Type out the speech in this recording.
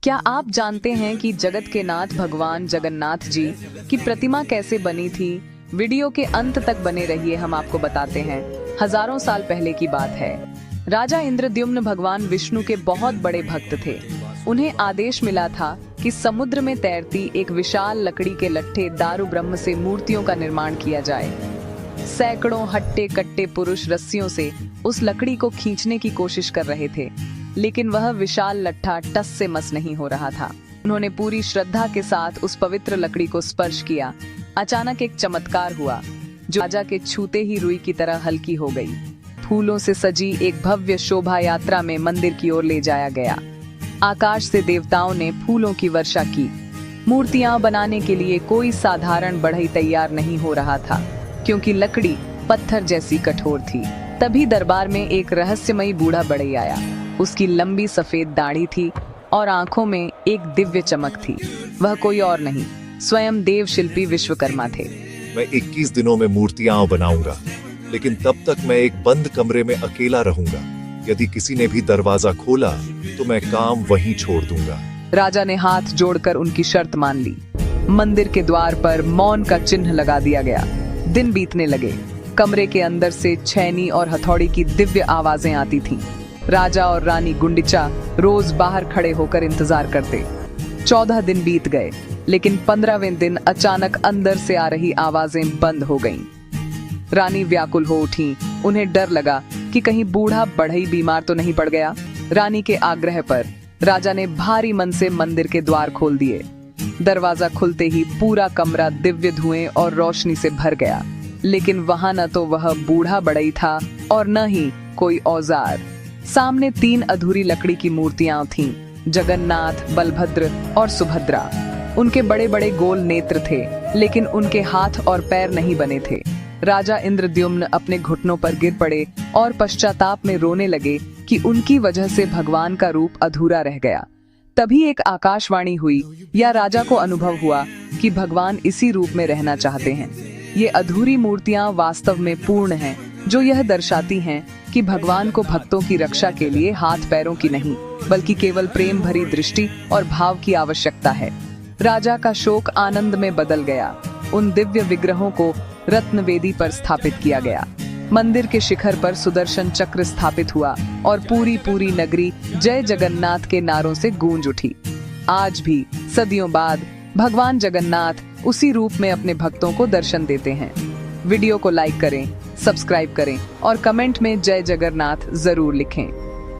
क्या आप जानते हैं कि जगत के नाथ भगवान जगन्नाथ जी की प्रतिमा कैसे बनी थी? वीडियो के अंत तक बने रहिए, हम आपको बताते हैं। हजारों साल पहले की बात है। राजा इंद्रद्युम्न भगवान विष्णु के बहुत बड़े भक्त थे। उन्हें आदेश मिला था कि समुद्र में तैरती एक विशाल लकड़ी के लट्ठे दारु ब्रह्म से मूर्तियों का निर्माण किया जाए। सैकड़ों हट्टे कट्टे पुरुष रस्सियों से उस लकड़ी को खींचने की कोशिश कर रहे थे, लेकिन वह विशाल लट्ठा टस से मस नहीं हो रहा था। उन्होंने पूरी श्रद्धा के साथ उस पवित्र लकड़ी को स्पर्श किया। अचानक एक चमत्कार हुआ, जो राजा के छूते ही रुई की तरह हल्की हो गई। फूलों से सजी एक भव्य शोभा यात्रा में मंदिर की ओर ले जाया गया। आकाश से देवताओं ने फूलों की वर्षा की। मूर्तियां बनाने के लिए कोई साधारण बढ़ई तैयार नहीं हो रहा था, क्योंकि लकड़ी पत्थर जैसी कठोर थी। तभी दरबार में एक रहस्यमयी बूढ़ा बढ़ई आया। उसकी लंबी सफेद दाढ़ी थी और आंखों में एक दिव्य चमक थी। वह कोई और नहीं, स्वयं देव शिल्पी विश्वकर्मा थे। मैं 21 दिनों में मूर्तियां बनाऊंगा, लेकिन तब तक मैं एक बंद कमरे में अकेला रहूंगा। यदि किसी ने भी दरवाजा खोला तो मैं काम वहीं छोड़ दूंगा। राजा ने हाथ जोड़कर उनकी शर्त मान ली। मंदिर के द्वार पर मौन का चिन्ह लगा दिया गया। दिन बीतने लगे। कमरे के अंदर से छैनी और हथौड़ी की दिव्य आवाजें आती थीं। राजा और रानी गुंडिचा रोज बाहर खड़े होकर इंतजार करते। 14 दिन बीत गए, लेकिन 15वें दिन अचानक अंदर से आ रही आवाजें बंद हो गईं। रानी व्याकुल हो उठी। उन्हें डर लगा कि कहीं बूढ़ा बढ़ई बीमार तो नहीं पड़ गया। रानी के आग्रह पर राजा ने भारी मन से मंदिर के द्वार खोल दिए। दरवाजा खुलते ही पूरा कमरा दिव्य धुएं और रोशनी से भर गया, लेकिन वहां न तो वह बूढ़ा बढ़ई था और न ही कोई औजार। सामने 3 अधूरी लकड़ी की मूर्तियां थीं, जगन्नाथ, बलभद्र और सुभद्रा। उनके बड़े बड़े गोल नेत्र थे, लेकिन उनके हाथ और पैर नहीं बने थे। राजा इंद्रद्युम्न अपने घुटनों पर गिर पड़े और पश्चाताप में रोने लगे कि उनकी वजह से भगवान का रूप अधूरा रह गया। तभी एक आकाशवाणी हुई, या राजा को अनुभव हुआ कि भगवान इसी रूप में रहना चाहते हैं। ये अधूरी मूर्तियां वास्तव में पूर्ण हैं, जो यह दर्शाती हैं कि भगवान को भक्तों की रक्षा के लिए हाथ पैरों की नहीं, बल्कि केवल प्रेम भरी दृष्टि और भाव की आवश्यकता है। राजा का शोक आनंद में बदल गया। उन दिव्य विग्रहों को रत्न वेदी पर स्थापित किया गया। मंदिर के शिखर पर सुदर्शन चक्र स्थापित हुआ और पूरी नगरी जय जगन्नाथ के नारों से गूंज उठी। आज भी सदियों बाद भगवान जगन्नाथ उसी रूप में अपने भक्तों को दर्शन देते हैं। वीडियो को लाइक करें, सब्सक्राइब करें और कमेंट में जय जगन्नाथ जरूर लिखें।